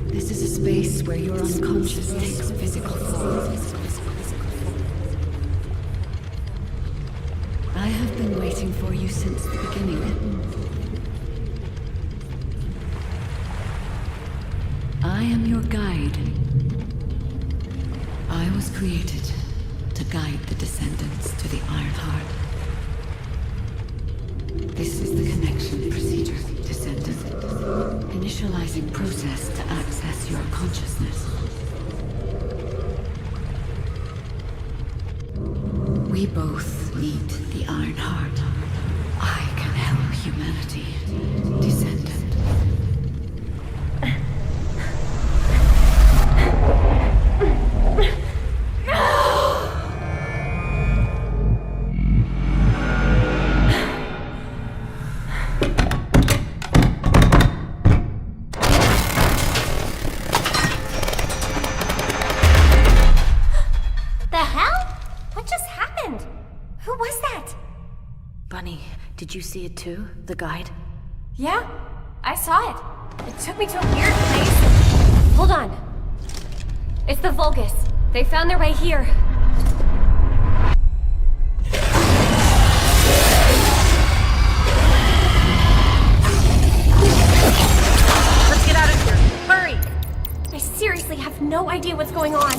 This is a space where your unconscious takes physical form. I have been waiting for you since the beginning. I am your guide. I was created to guide the descendants to the Iron Heart. This is the connection procedure, Descendant. Initializing process to access your consciousness. We both need the Iron Heart. I can help humanity, Descendant. Did you see it too? The guide? Yeah, I saw it. It took me to a weird place. Hold on. It's the Vulgus. They found their way here. Let's get out of here. Hurry! I seriously have no idea what's going on.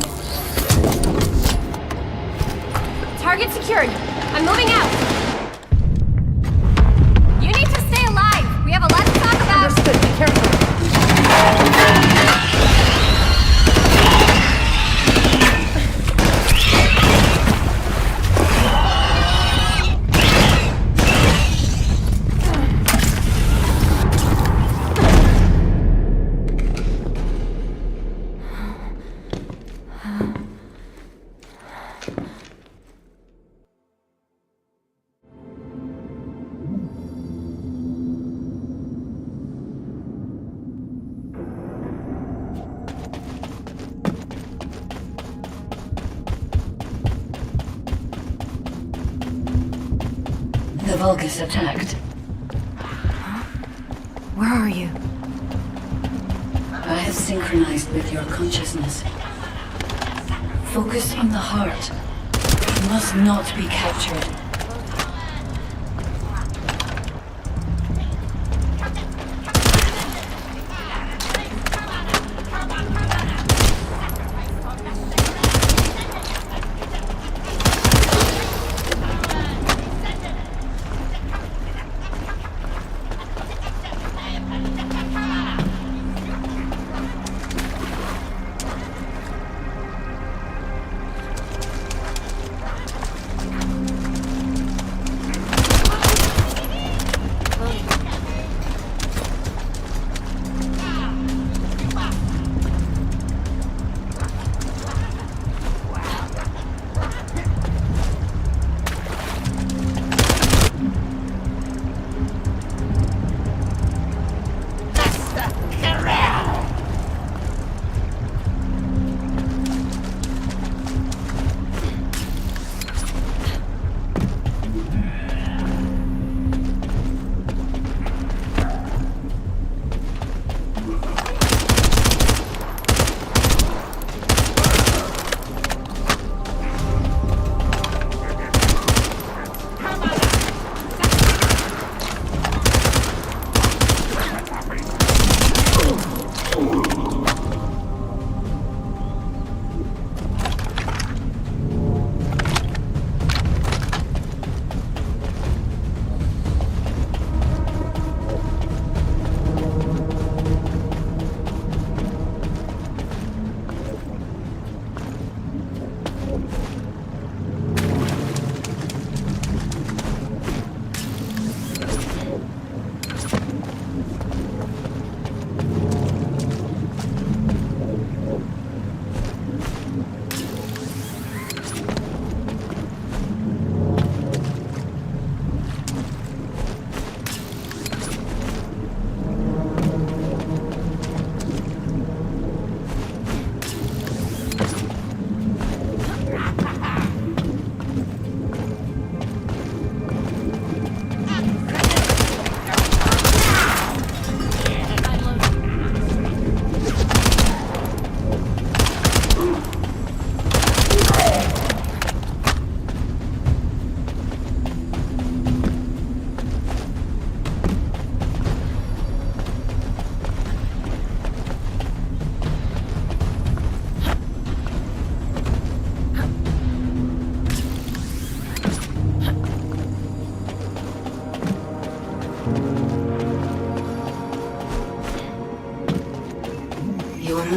Target secured. I'm moving out. We have a lot to talk about! Understood. Be careful. The Vulgus attacked. Huh? Where are you? I have synchronized with your consciousness. Focus on the heart. It must not be captured.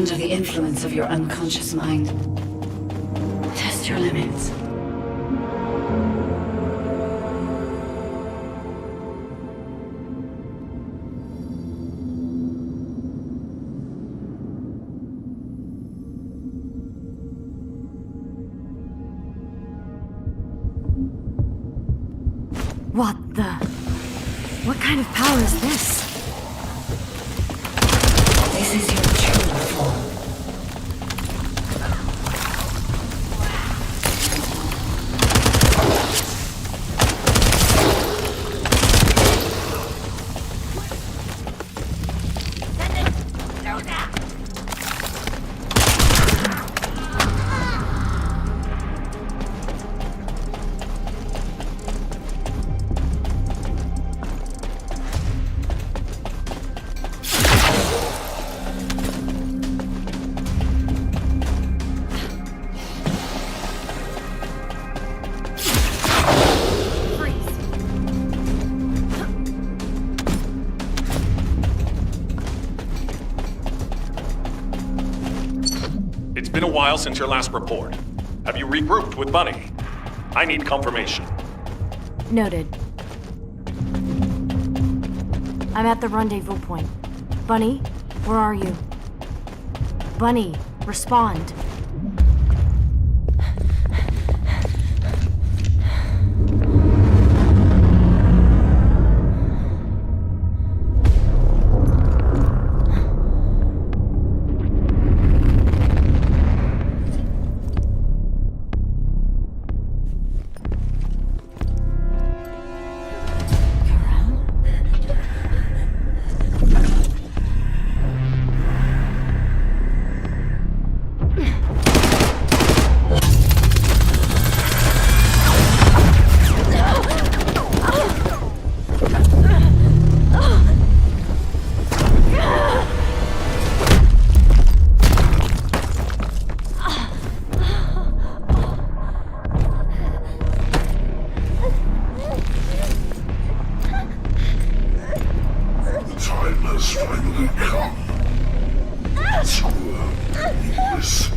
under the influence of your unconscious mind. Test your limits. What the? What kind of power is this? This is your true form. It's been a while since your last report. Have you regrouped with Bunny? I need confirmation. Noted. I'm at the rendezvous point. Bunny, where are you? Bunny, respond. Finally come. Squirm, needless.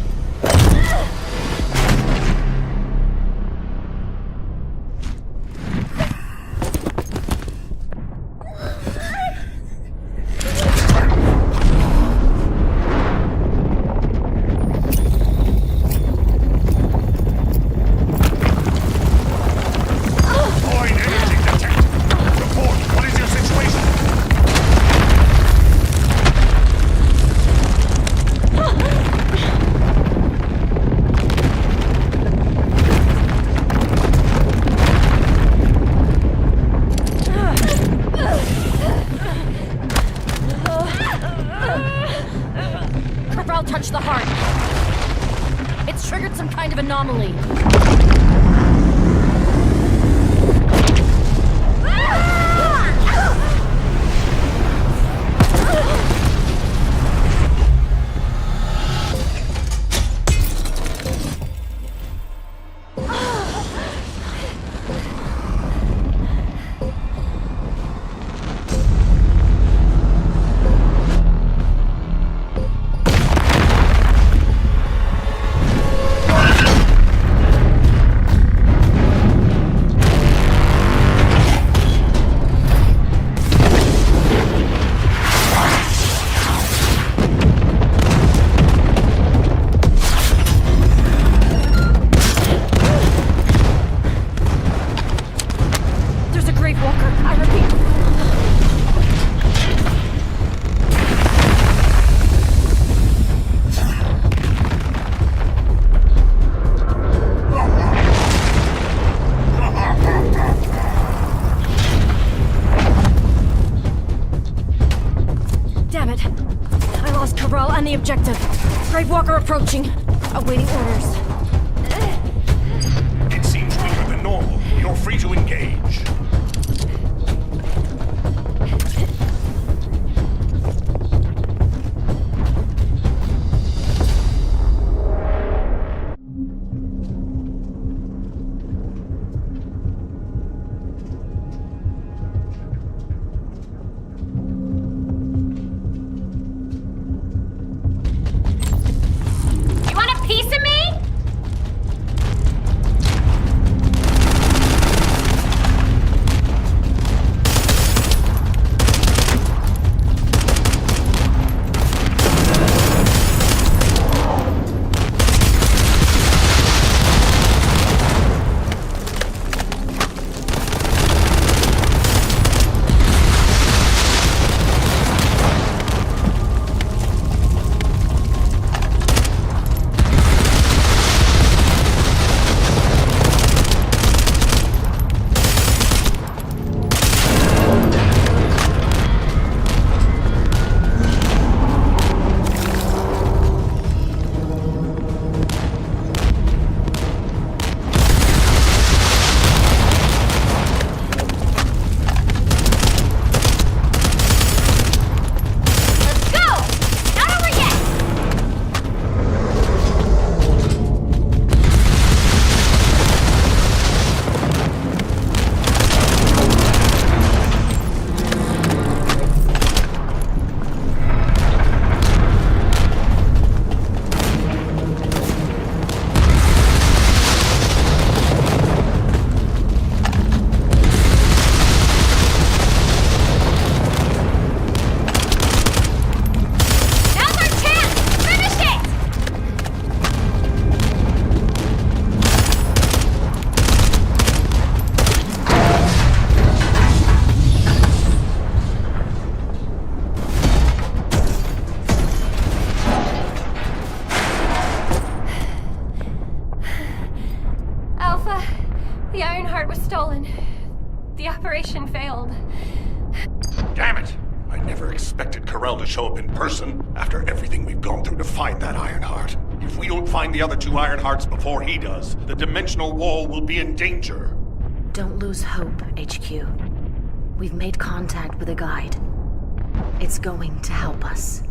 Touch the heart. It's triggered some kind of anomaly. The objective. Grave Walker approaching. Awaiting orders. It seems weaker than normal. You're free to engage. The Ironheart was stolen. The operation failed. Damn it! I never expected Corell to show up in person after everything we've gone through to find that Ironheart. If we don't find the other two Ironhearts before he does, the dimensional wall will be in danger. Don't lose hope, HQ. We've made contact with a guide. It's going to help us.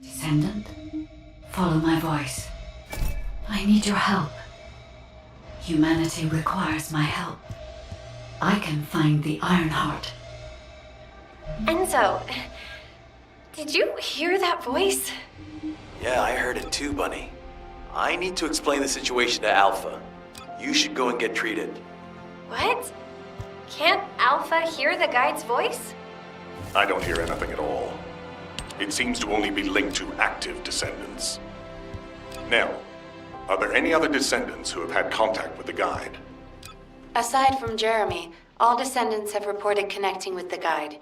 Descendant, follow my voice. I need your help. Humanity requires my help. I can find the Ironheart. Enzo, did you hear that voice? Yeah, I heard it too, Bunny. I need to explain the situation to Alpha. You should go and get treated. What? Can't Alpha hear the guide's voice? I don't hear anything at all. It seems to only be linked to active descendants. Now, are there any other descendants who have had contact with the guide? Aside from Jeremy, all descendants have reported connecting with the guide.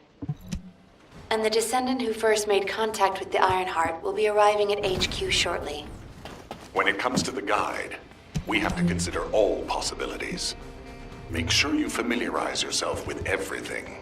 And the descendant who first made contact with the Ironheart will be arriving at HQ shortly. When it comes to the guide, we have to consider all possibilities. Make sure you familiarize yourself with everything.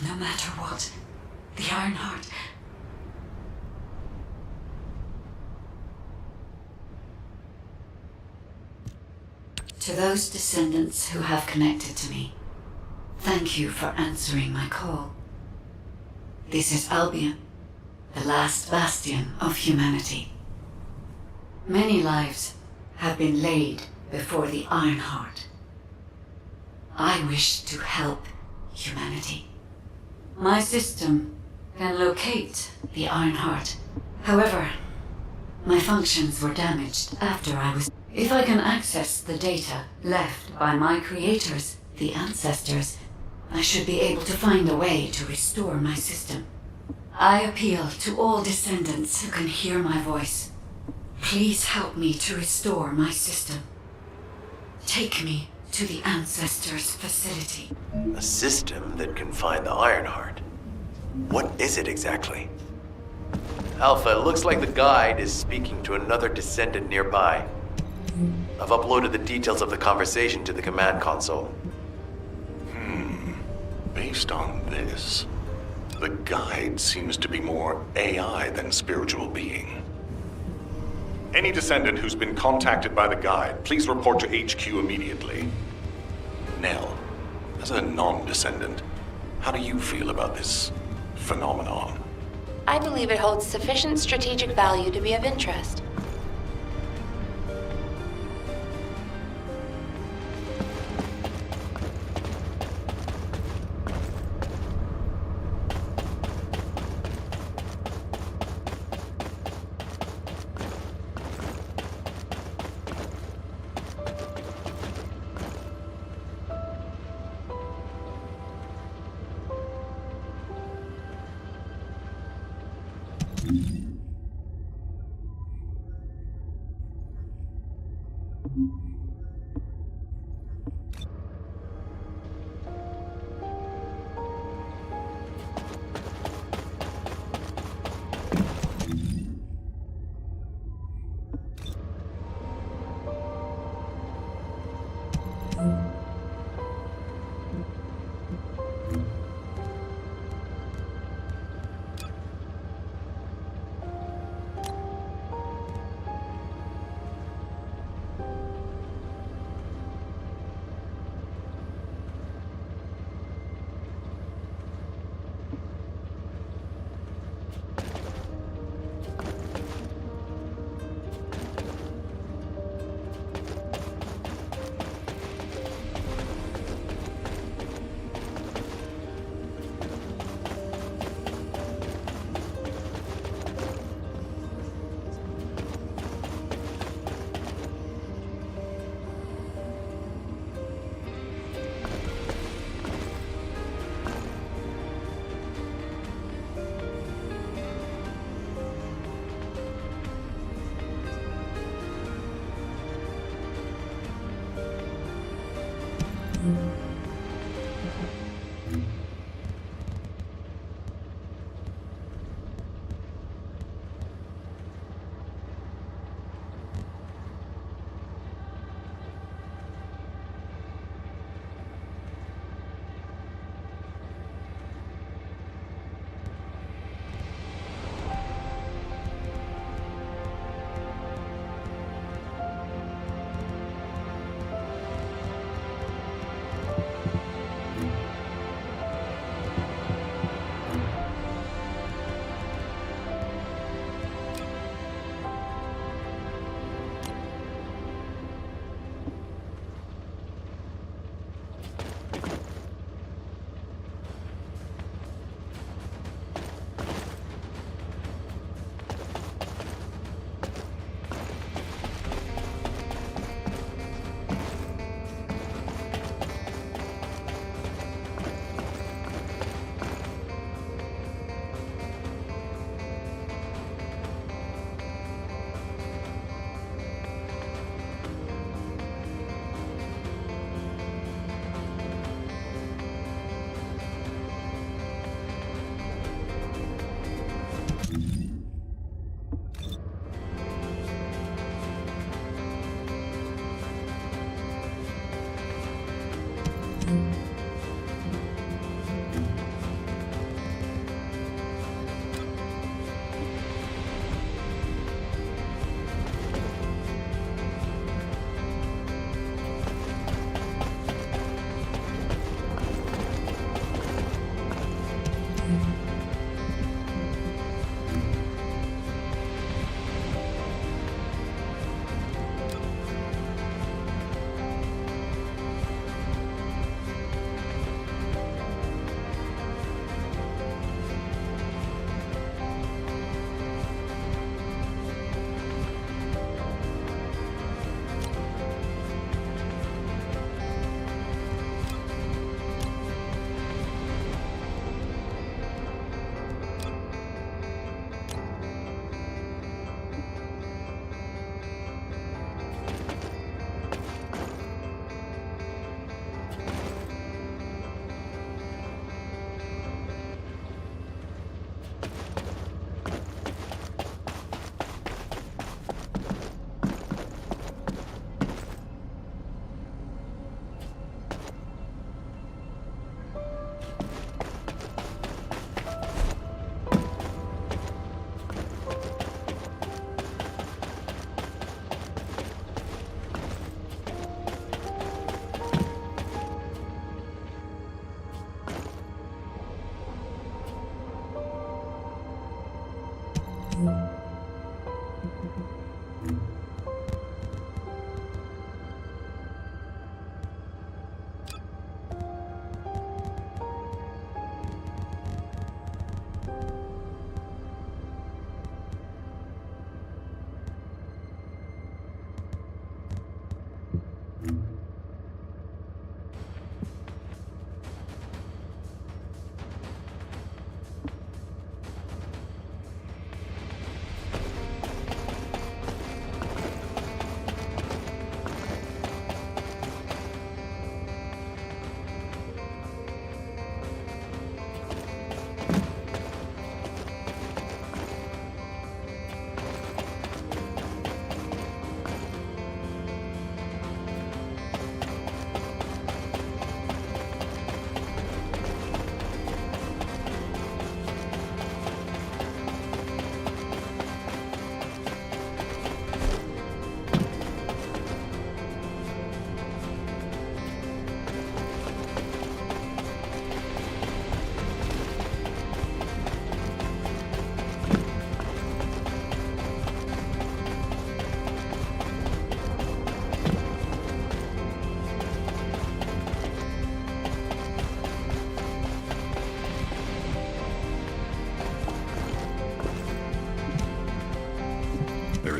No matter what, the Ironheart. To those descendants who have connected to me, thank you for answering my call. This is Albion, the last bastion of humanity. Many lives have been laid before the Ironheart. I wish to help humanity. My system can locate the Ironheart. However, my functions were damaged after I was... If I can access the data left by my creators, the ancestors, I should be able to find a way to restore my system. I appeal to all descendants who can hear my voice. Please help me to restore my system. Take me to the ancestors' facility. A system that can find the Ironheart. What is it exactly? Alpha, it looks like the guide is speaking to another descendant nearby. I've uploaded the details of the conversation to the command console. Based on this, the guide seems to be more AI than spiritual being. Any descendant who's been contacted by the guide, please report to HQ immediately. Nell, as a non-descendant, how do you feel about this phenomenon? I believe it holds sufficient strategic value to be of interest.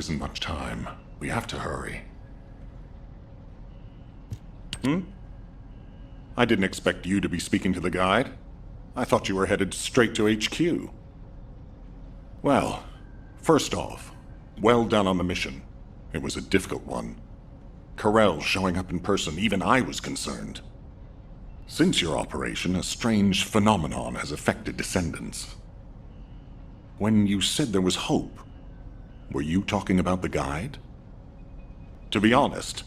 isn't much time. We have to hurry. I didn't expect you to be speaking to the guide. I thought you were headed straight to HQ. Well, first off, well done on the mission. It was a difficult one. Carell showing up in person, even I was concerned. Since your operation, a strange phenomenon has affected Descendants. When you said there was hope, were you talking about the guide? To be honest,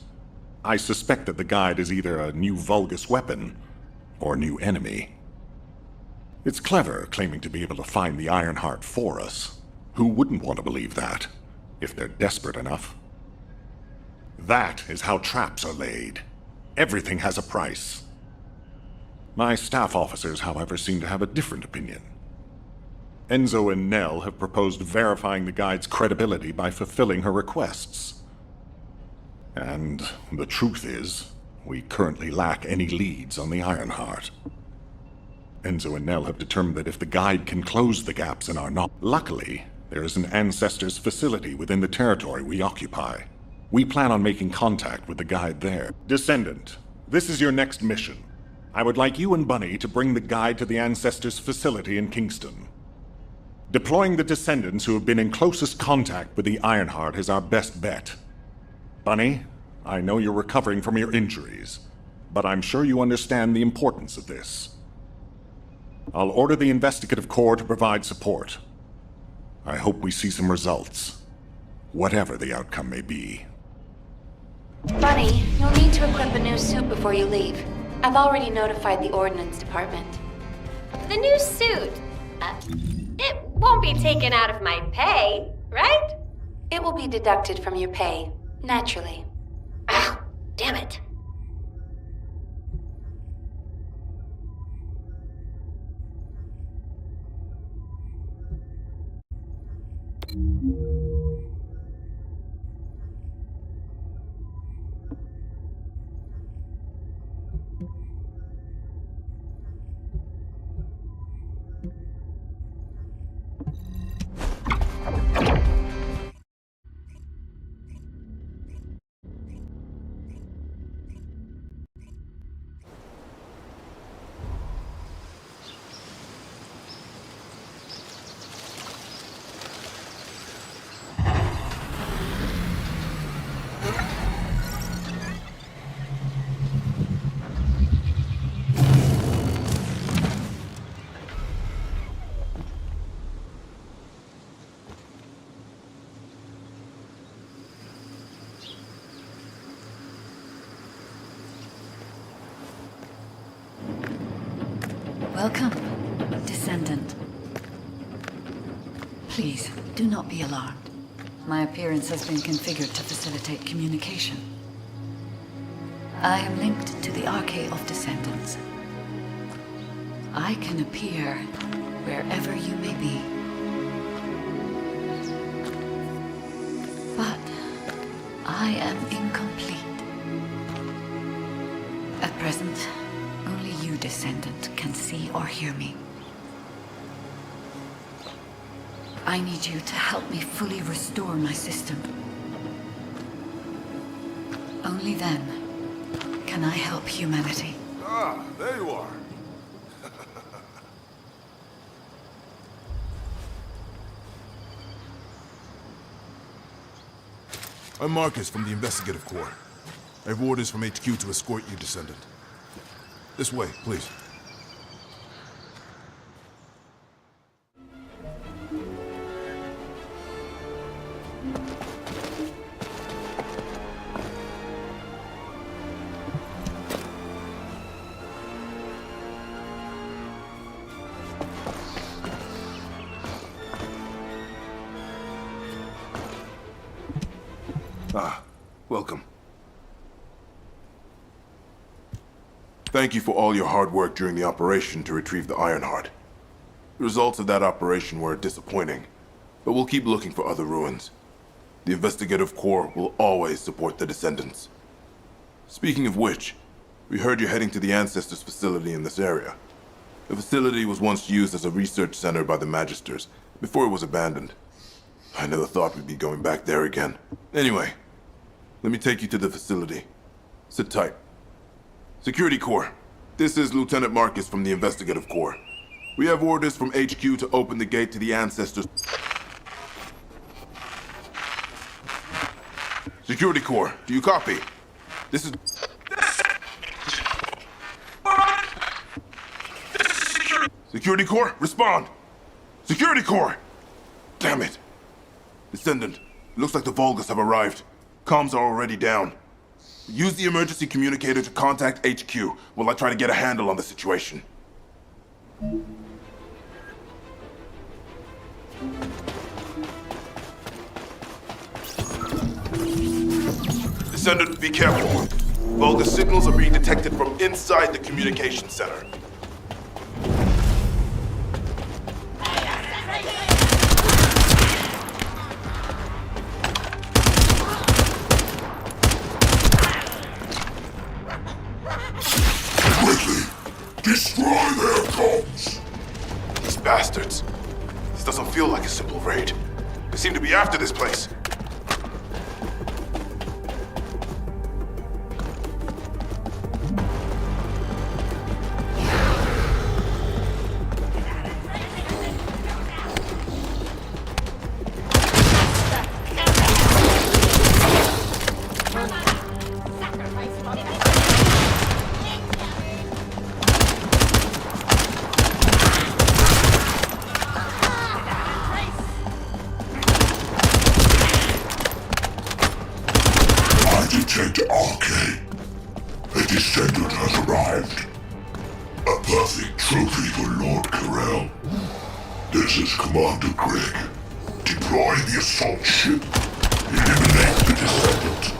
I suspect that the guide is either a new Vulgus weapon or a new enemy. It's clever claiming to be able to find the Ironheart for us. Who wouldn't want to believe that, if they're desperate enough? That is how traps are laid. Everything has a price. My staff officers, however, seem to have a different opinion. Enzo and Nell have proposed verifying the guide's credibility by fulfilling her requests. And the truth is, we currently lack any leads on the Ironheart. Enzo and Nell have determined that if the guide can close the gaps in our knowledge... Luckily, there is an Ancestors facility within the territory we occupy. We plan on making contact with the guide there. Descendant, this is your next mission. I would like you and Bunny to bring the guide to the Ancestors facility in Kingston. Deploying the Descendants who have been in closest contact with the Ironheart is our best bet. Bunny, I know you're recovering from your injuries, but I'm sure you understand the importance of this. I'll order the Investigative Corps to provide support. I hope we see some results, whatever the outcome may be. Bunny, you'll need to equip a new suit before you leave. I've already notified the Ordnance Department. The new suit. It won't be taken out of my pay, right? It will be deducted from your pay, naturally. Ah, damn it. Welcome, Descendant. Please, do not be alarmed. My appearance has been configured to facilitate communication. I am linked to the Arcade of Descendants. I can appear wherever you may be. But I am incomplete. At present, only you, Descendant, can see or hear me. I need you to help me fully restore my system. Only then can I help humanity. Ah, there you are. I'm Marcus from the Investigative Corps. I have orders from HQ to escort you, Descendant. This way, please. Ah, welcome. Thank you for all your hard work during the operation to retrieve the Ironheart. The results of that operation were disappointing, but we'll keep looking for other ruins. The Investigative Corps will always support the Descendants. Speaking of which, we heard you're heading to the Ancestors facility in this area. The facility was once used as a research center by the Magisters, before it was abandoned. I never thought we'd be going back there again. Anyway, let me take you to the facility. Sit tight. Security Corps, this is Lieutenant Marcus from the Investigative Corps. We have orders from HQ to open the gate to the Ancestors. Security Corps, do you copy? This is Security Corps, respond! Security Corps! Damn it! Descendant, it looks like the Vulgus have arrived. Comms are already down. Use the emergency communicator to contact HQ while I try to get a handle on the situation. Descendant, be careful. Vulgus signals are being detected from inside the communication center. Destroy their comms! These bastards. This doesn't feel like a simple raid. They seem to be after this place. Detect Arcane. A Descendant has arrived. A perfect trophy for Lord Carell. This is Commander Greg. Deploy the assault ship. Eliminate the Descendant.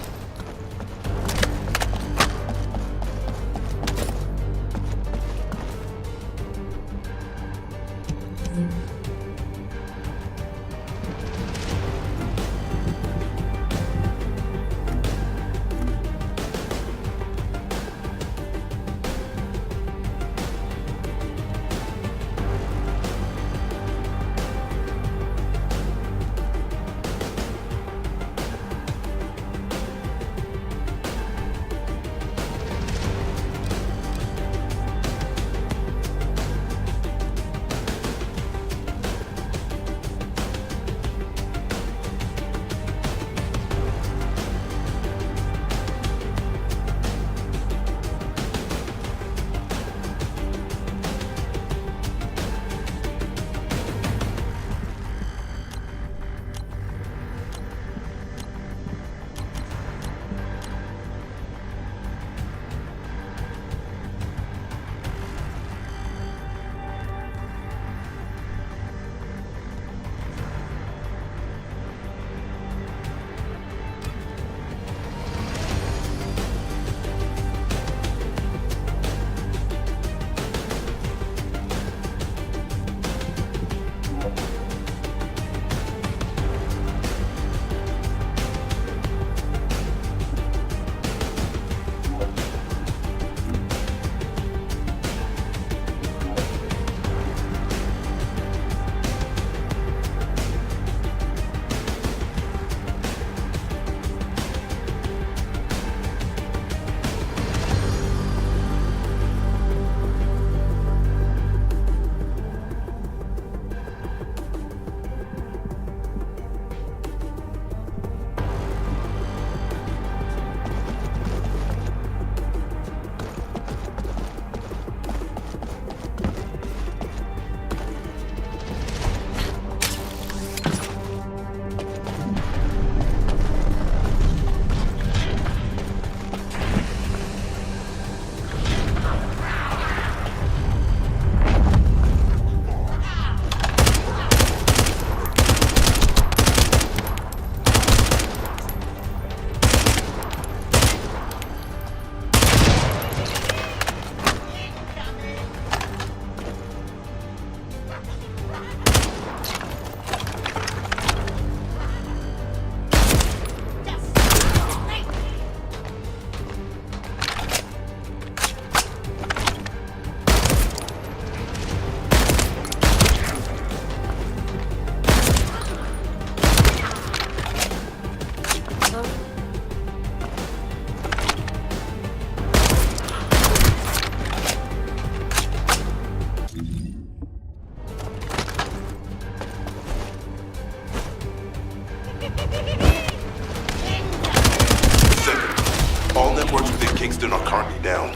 Kingston are currently down.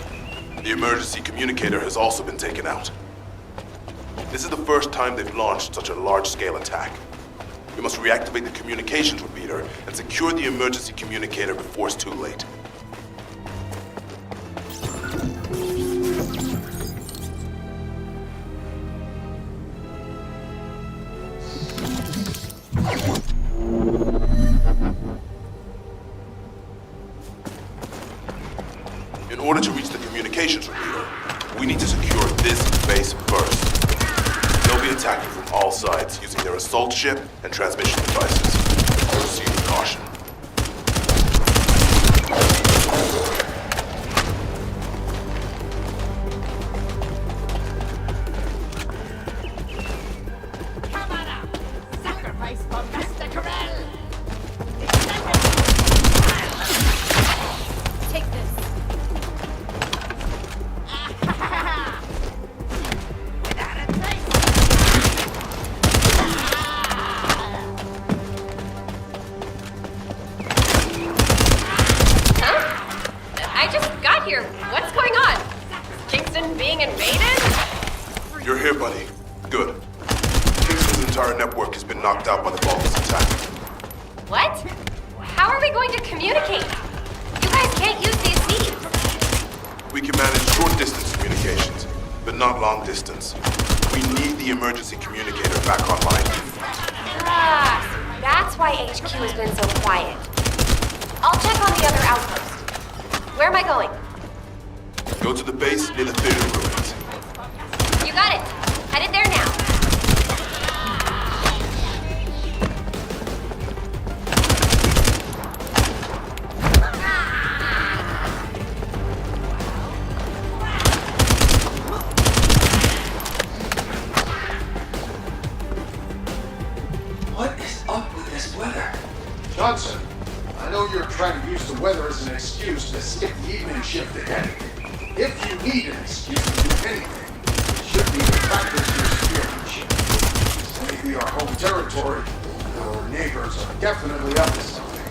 The emergency communicator has also been taken out. This is the first time they've launched such a large-scale attack. We must reactivate the communications repeater and secure the emergency communicator before it's too late. In order to reach the communications repeater, we need to secure this base first. They'll be attacking from all sides using their assault ship and transmission devices. Proceed with caution. Sacrifice for Master Corel! Take this. I just got here. What's going on? Kingston being invaded? You're here, buddy. Good. Kingston's entire network has been knocked out by the Vulcan's attack. What? How are we going to communicate? You guys can't use these seeds. We can manage short-distance communications, but not long-distance. We need the emergency communicator back online. Ah, that's why HQ has been so quiet. I'll check on the other outpost. Where am I going? Go to the base near the theater ruins. You got it. Headed there now. What is up with this weather? Johnson, I know you're trying to use the weather as an excuse to skip the evening shift again. If you need an excuse to do anything, it should be to practice your spearmanship. This may be our home territory. Our neighbors are definitely up to something.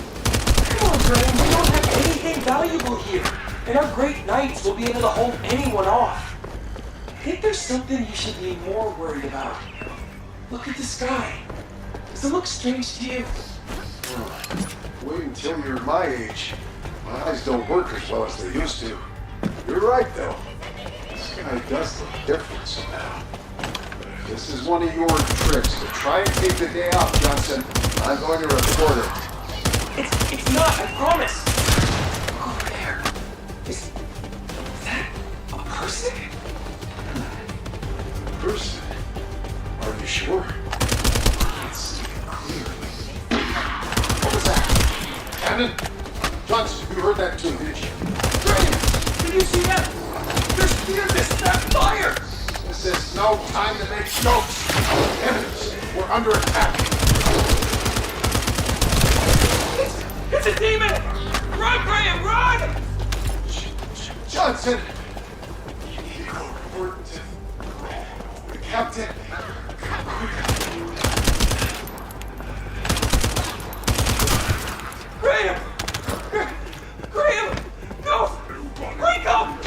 Come on, Graham, we don't have anything valuable here, and our great knights will be able to hold anyone off. I think there's something you should be more worried about. Look at the sky. Does it look strange to you? Wait until you're my age. My eyes don't work as well as they used to. You're right, though. This guy does look different somehow. This is one of your tricks to try and take the day off, Johnson. I'm going to report it. It's not, I promise. Over there. Is that a person? Person? Are you sure? I can't see it clearly. What was that? Cannon? Johnson, you heard that too, didn't you? Graham, did you see that? There's near that fire! This is no time to make jokes. Enemies, we're under attack. It's a demon! Run, Graham, run! Johnson! You need to go report to the captain. Graham! Graham! No! Wake up!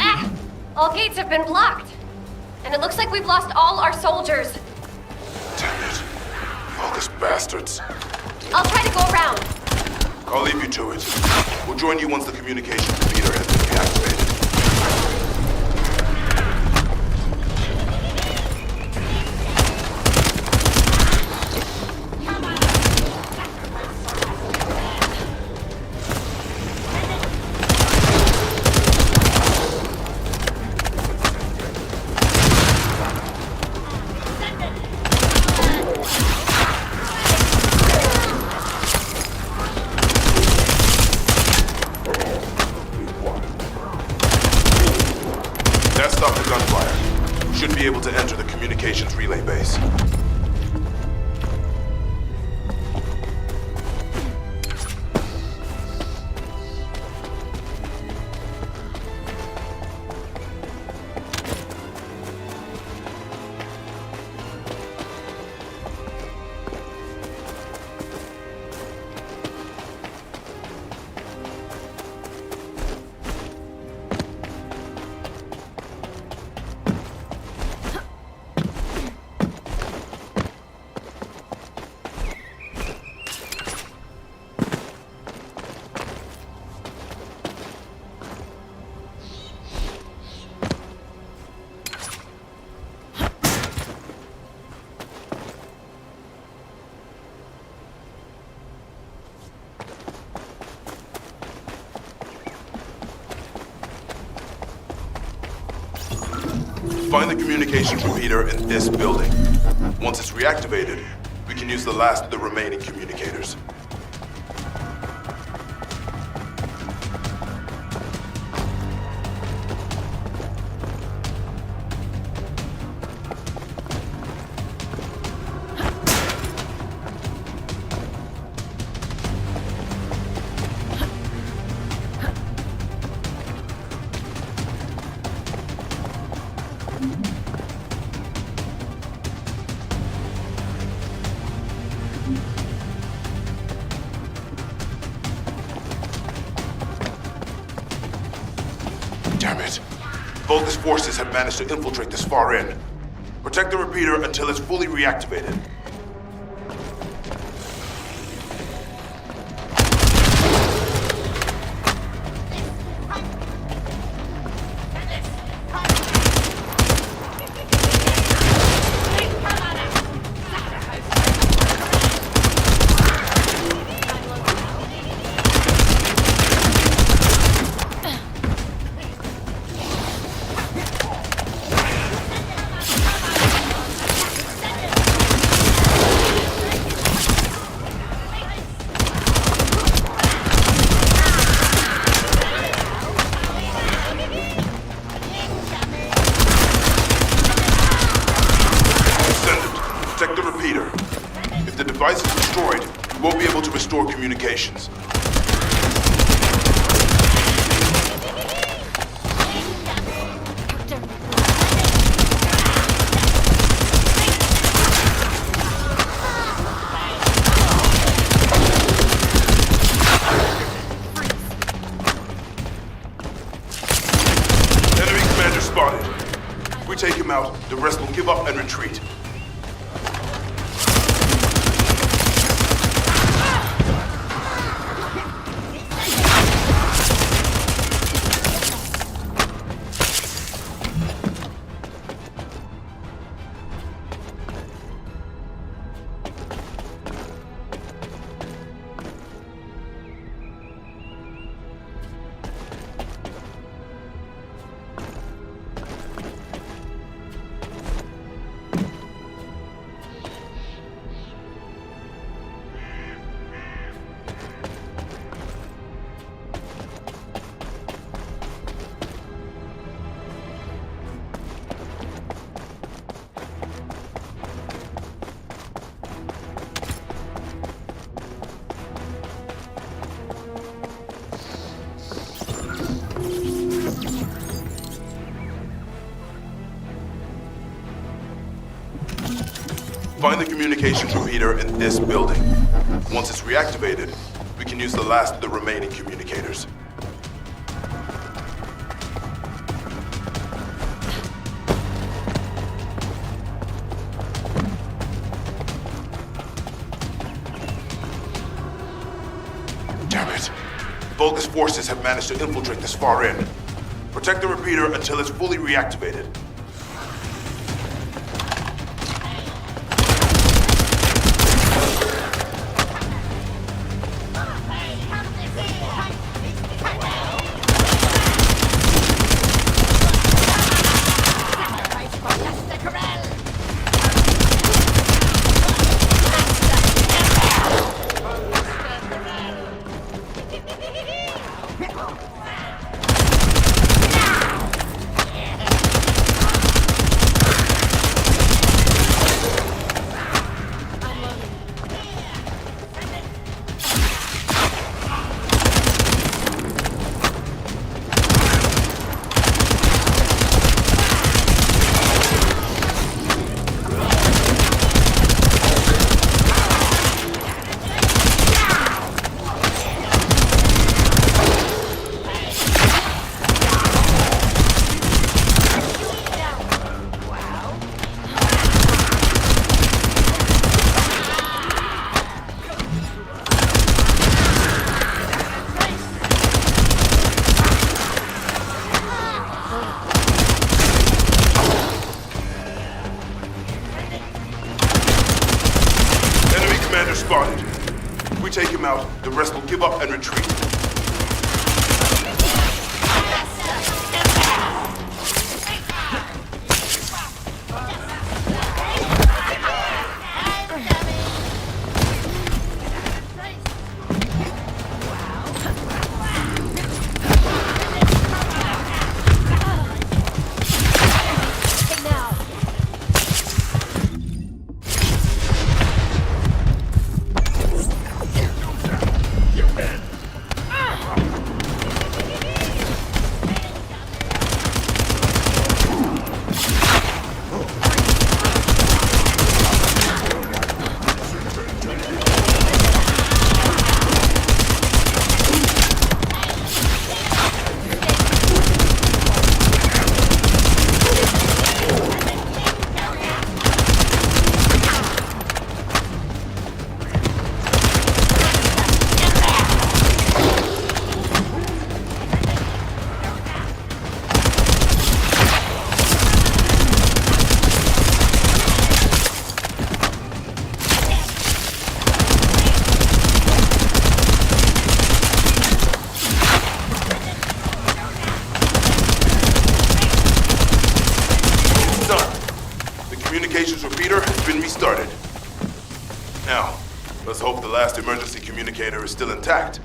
Ah! All gates have been blocked. And it looks like we've lost all our soldiers. Damn it. Vulgus bastards. I'll try to go around. I'll leave you to it. We'll join you once the communications repeater has been reactivated. That stopped the gunfire. Should be able to enter the communications relay base. Find the communications repeater in this building. Once it's reactivated, we can use the last of the remaining communicators. Damn it. Vulgus forces have managed to infiltrate this far in. Protect the repeater until it's fully reactivated. Protect the repeater. If the device is destroyed, we won't be able to restore communications. Enemy commander spotted. If we take him out, the rest will give up and retreat. Find the communications repeater in this building. Once it's reactivated, we can use the last of the remaining communicators. Damn it. Vulgus forces have managed to infiltrate this far in. Protect the repeater until it's fully reactivated. Spotted. If we take him out, the rest will give up and retreat. Let's hope the last emergency communicator is still intact.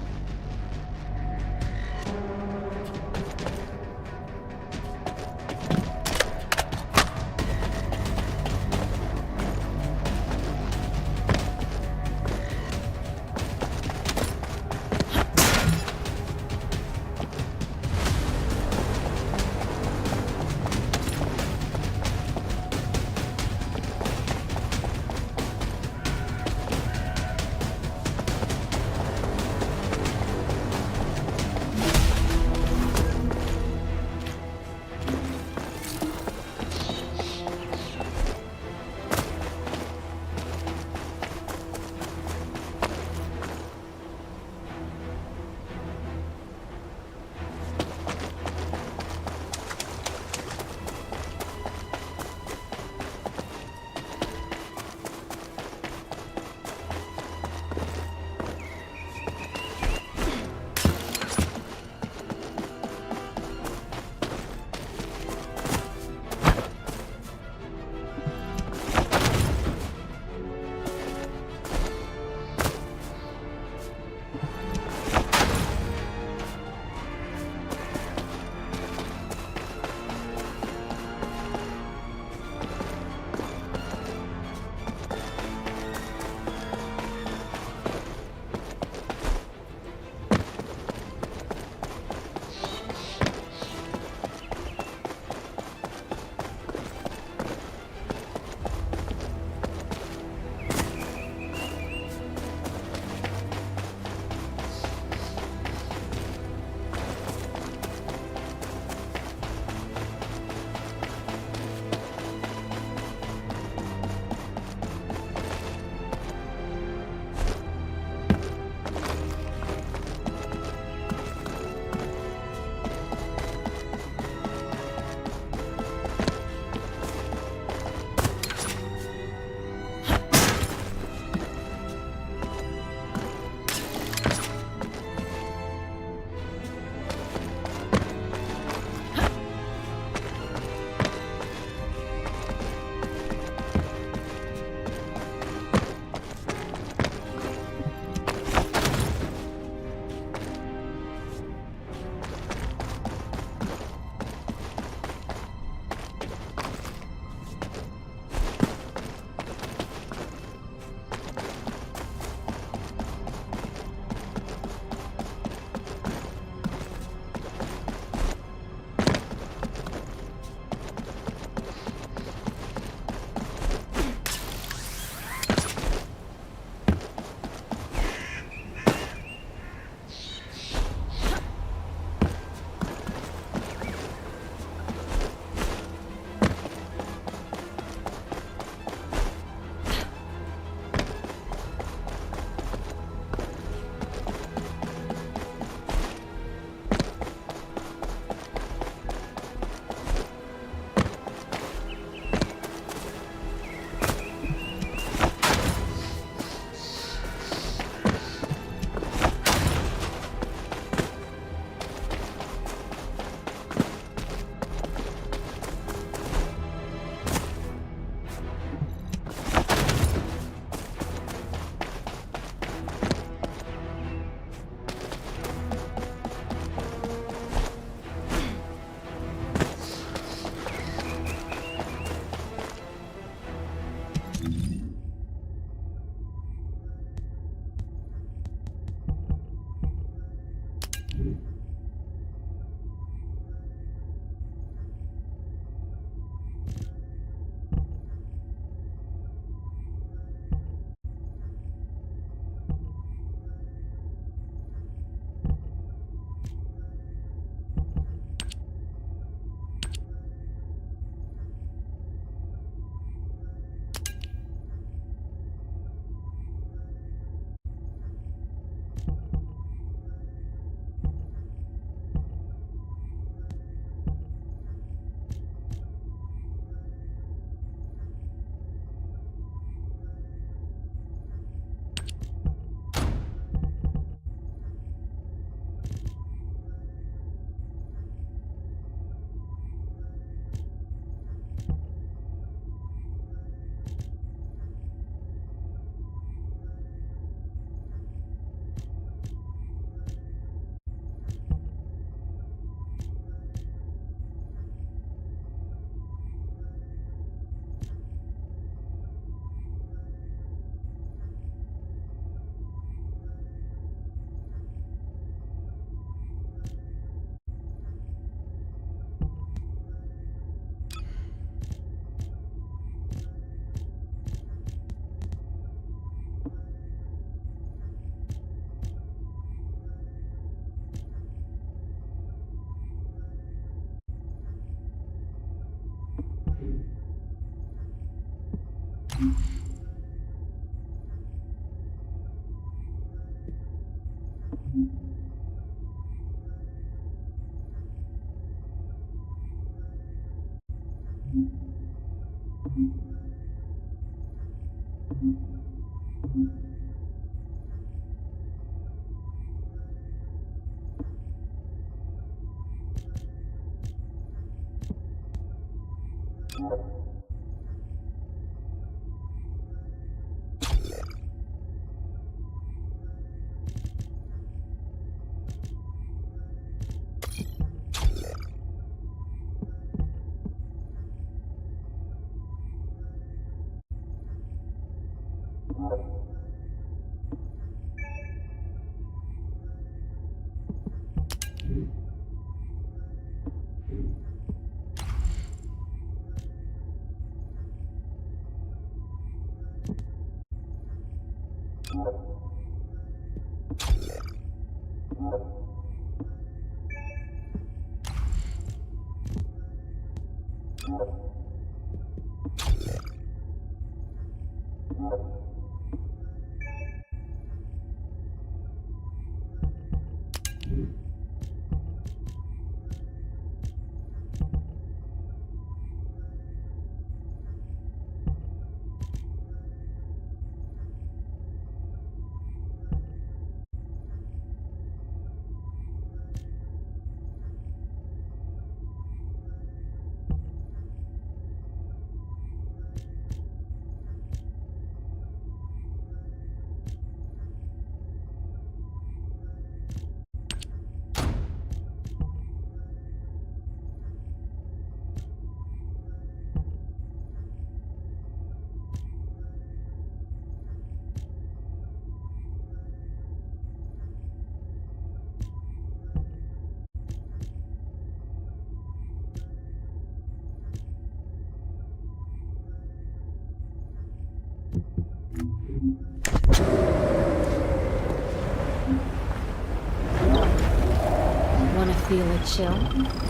wanna feel a chill?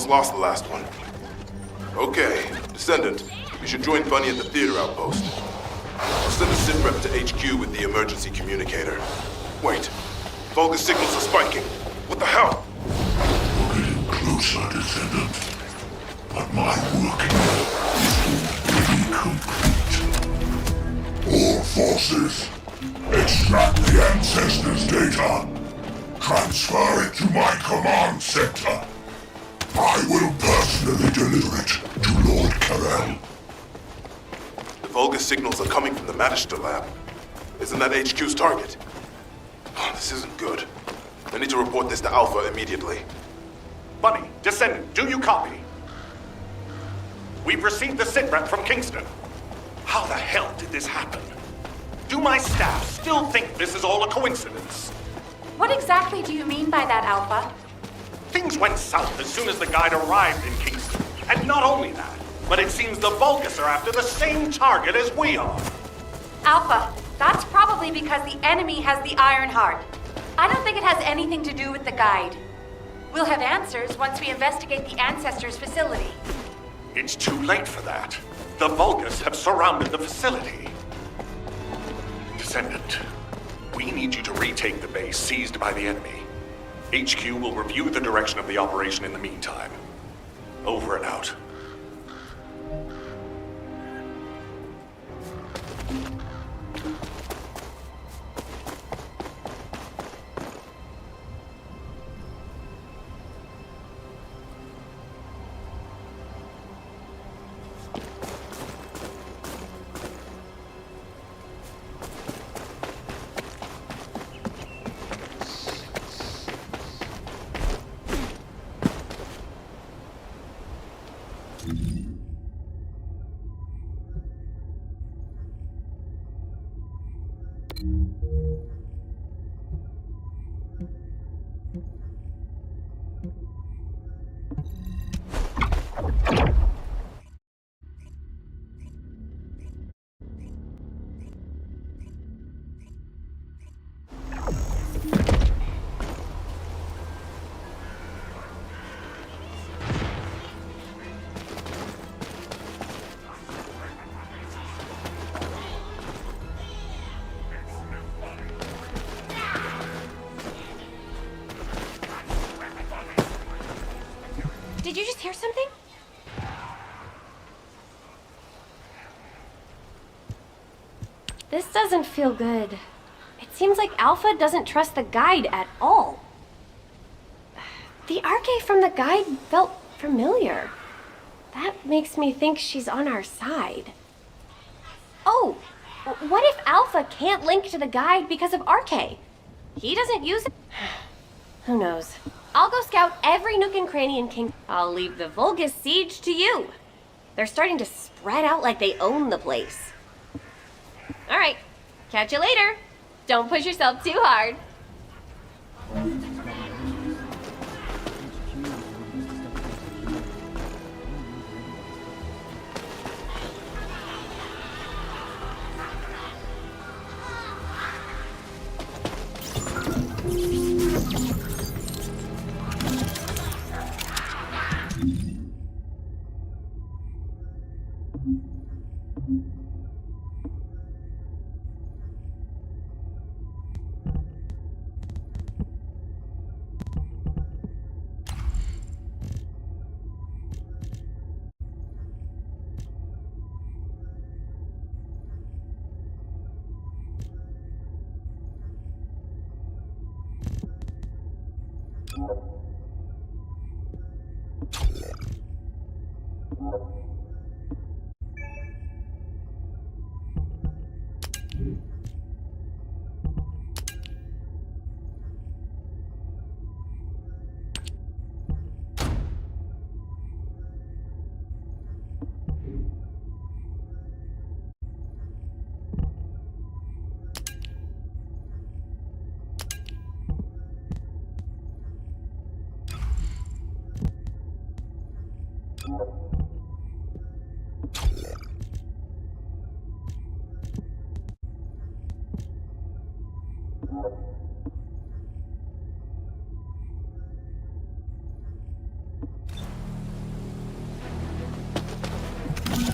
Lost the last one. Okay, Descendant, you should join Bunny at the theater outpost. I'll send a sit rep to HQ with the emergency communicator. Wait, Vulgus signals are spiking. What the hell? We're getting closer, Descendant. But my work here is already complete. All forces, extract the Ancestors' data. Transfer it to my command center. I will personally deliver it to Lord Carell. The Vulgus signals are coming from the Magister lab. Isn't that HQ's target? Oh, this isn't good. I need to report this to Alpha immediately. Bunny, Descendant, do you copy? We've received the sitrep from Kingston. How the hell did this happen? Do my staff still think this is all a coincidence? What exactly do you mean by that, Alpha? Things went south as soon as the guide arrived in Kingston. And not only that, but it seems the Vulgus are after the same target as we are. Alpha, that's probably because the enemy has the Iron Heart. I don't think it has anything to do with the guide. We'll have answers once we investigate the Ancestors' facility. It's too late for that. The Vulgus have surrounded the facility. Descendant, we need you to retake the base seized by the enemy. HQ will review the direction of the operation in the meantime. Over and out. This doesn't feel good. It seems like Alpha doesn't trust the guide at all. The Arche from the guide felt familiar. That makes me think she's on our side. Oh, what if Alpha can't link to the guide because of Arche? He doesn't use it. Who knows? I'll go scout every nook and cranny in King. I'll leave the Vulgus siege to you. They're starting to spread out like they own the place. All right, catch you later. Don't push yourself too hard.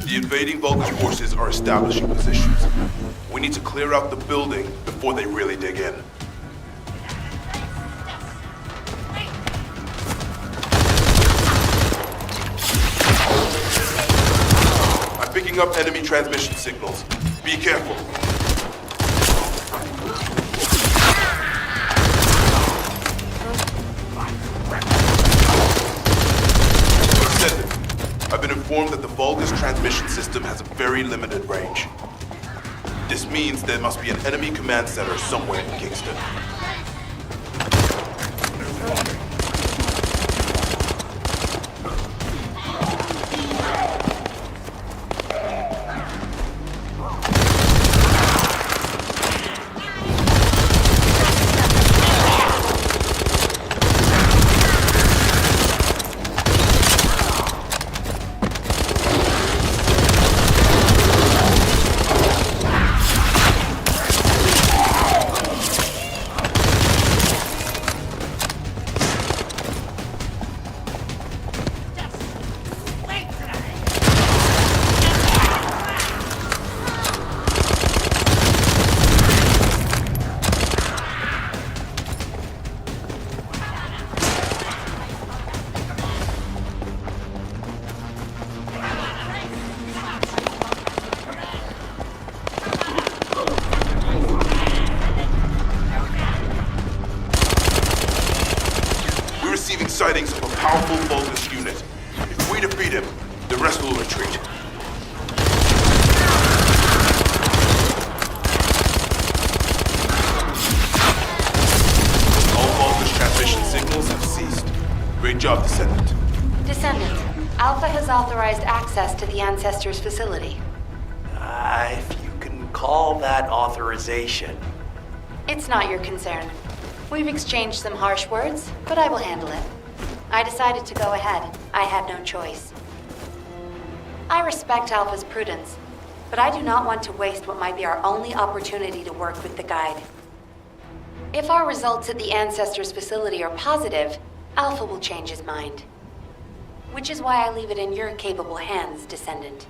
The invading Vulgus forces are establishing positions. We need to clear out the building before they really dig in. I'm picking up enemy transmission signals. Be careful. I've been informed that the Vulgus transmission system has a very limited range. This means there must be an enemy command center somewhere in Kingston. Sightings of a powerful Vulgus unit. If we defeat him, the rest will retreat. All Vulgus transmission signals have ceased. Great job, Descendant. Descendant, Alpha has authorized access to the Ancestors' facility. If you can call that authorization. It's not your concern. We've exchanged some harsh words, but I will handle it. I decided to go ahead. I had no choice. I respect Alpha's prudence, but I do not want to waste what might be our only opportunity to work with the guide. If our results at the Ancestors' facility are positive, Alpha will change his mind. Which is why I leave it in your capable hands, Descendant.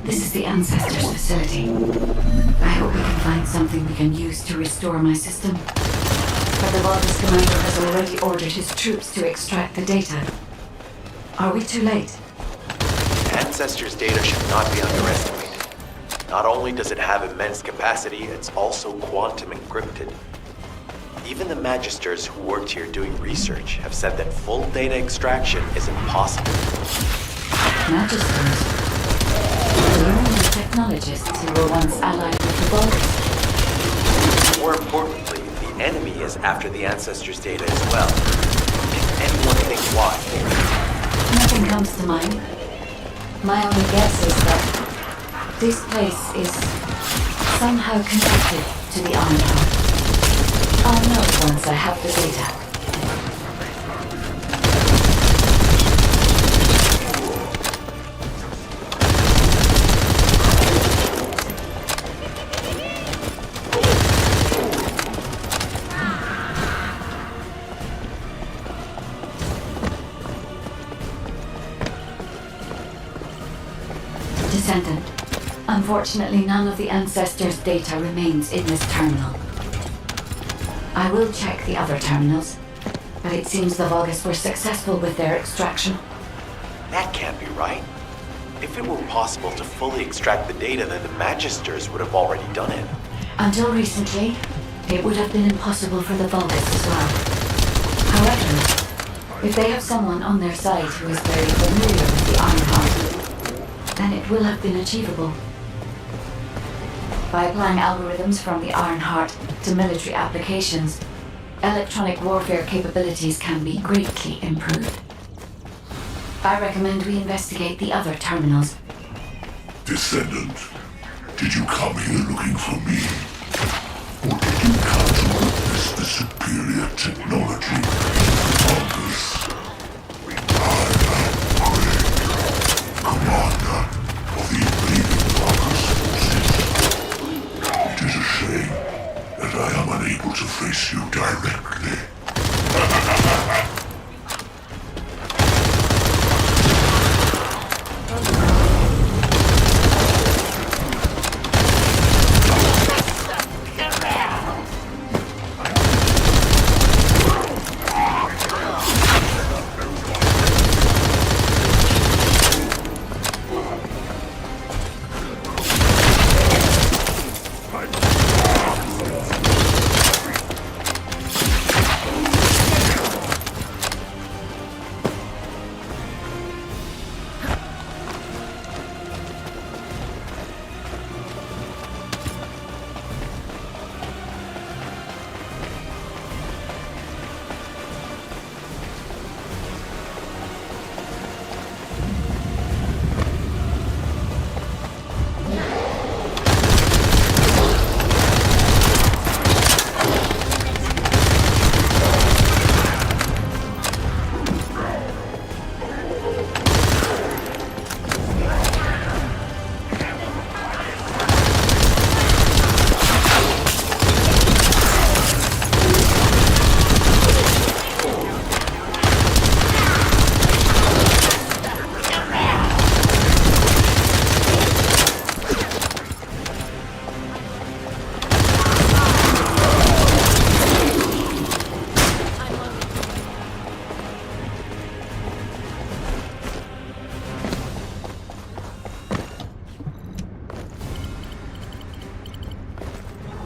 This is the Ancestors facility. I hope we can find something we can use to restore my system. But the Vulgus commander has already ordered his troops to extract the data. Are we too late? Ancestors' data should not be underestimated. Not only does it have immense capacity, it's also quantum encrypted. Even the Magisters who worked here doing research have said that full data extraction is impossible. Magisters? The only technologists who were once allied with the Vulgus. More importantly, the enemy is after the Ancestors' data as well. Can anyone think why? Nothing comes to mind. My only guess is that this place is somehow connected to the Ironheart. I'll know once I have the data. Descendant. Unfortunately, none of the Ancestors' data remains in this terminal. I will check the other terminals, but it seems the Vulgus were successful with their extraction. That can't be right. If it were possible to fully extract the data, then the Magisters would have already done it. Until recently, it would have been impossible for the Vulgus as well. However, if they have someone on their side who is very familiar with the Ironheart, then it will have been achievable. By applying algorithms from the Ironheart to military applications, electronic warfare capabilities can be greatly improved. I recommend we investigate the other terminals. Descendant, did you come here looking for me? Or did you come to witness the superior technology of Vulgus? I am Greg, commander of the invading Vulgus forces. It is a shame that I am unable to face you directly.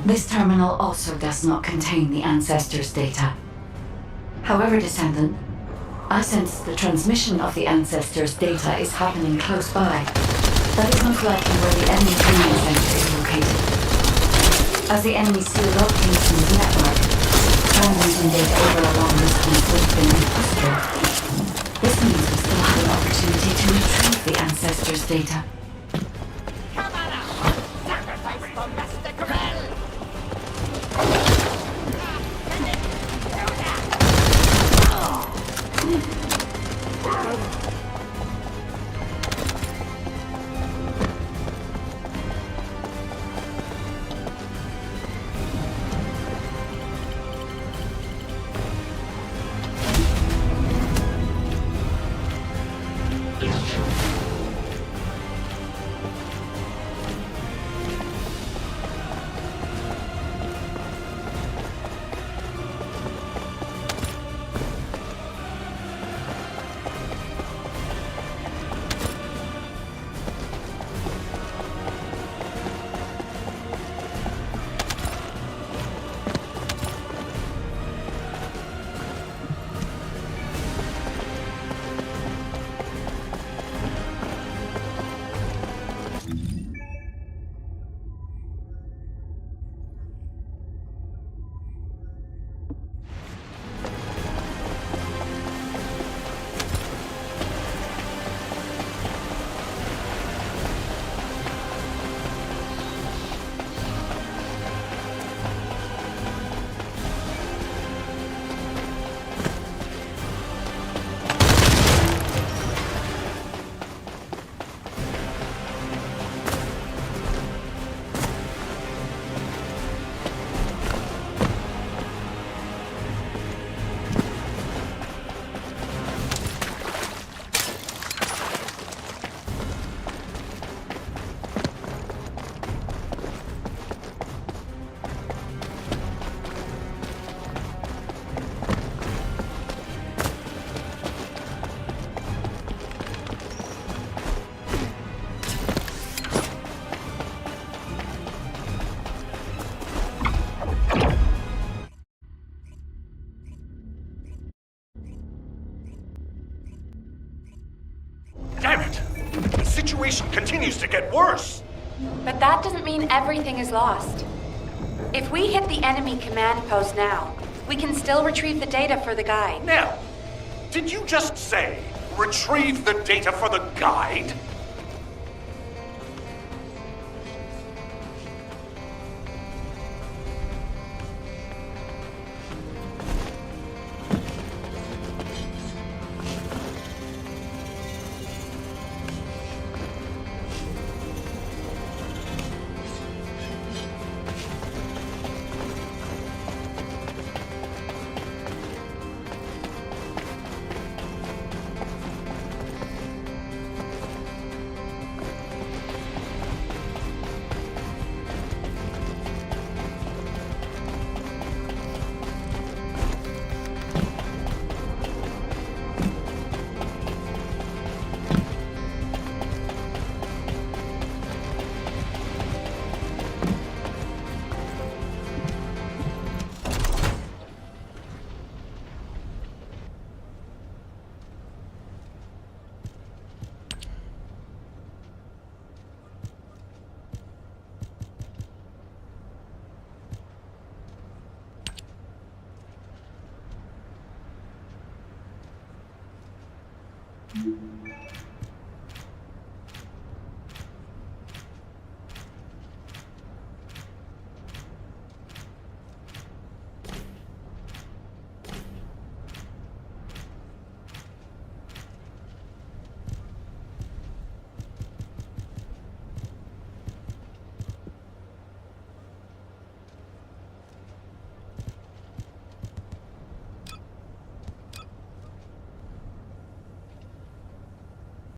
This terminal also does not contain the Ancestors' data. However, Descendant, I sense the transmission of the Ancestors' data is happening close by. That is most likely where the enemy command center is located. As the enemy sealed off Kingston's network, transmitting data over a long distance would have been impossible. This means we still have an opportunity to retrieve the Ancestors' data. Sacrifice for Master Corel! continues to get worse. But that doesn't mean everything is lost. If we hit the enemy command post now, we can still retrieve the data for the guide. Now, did you just say retrieve the data for the guide?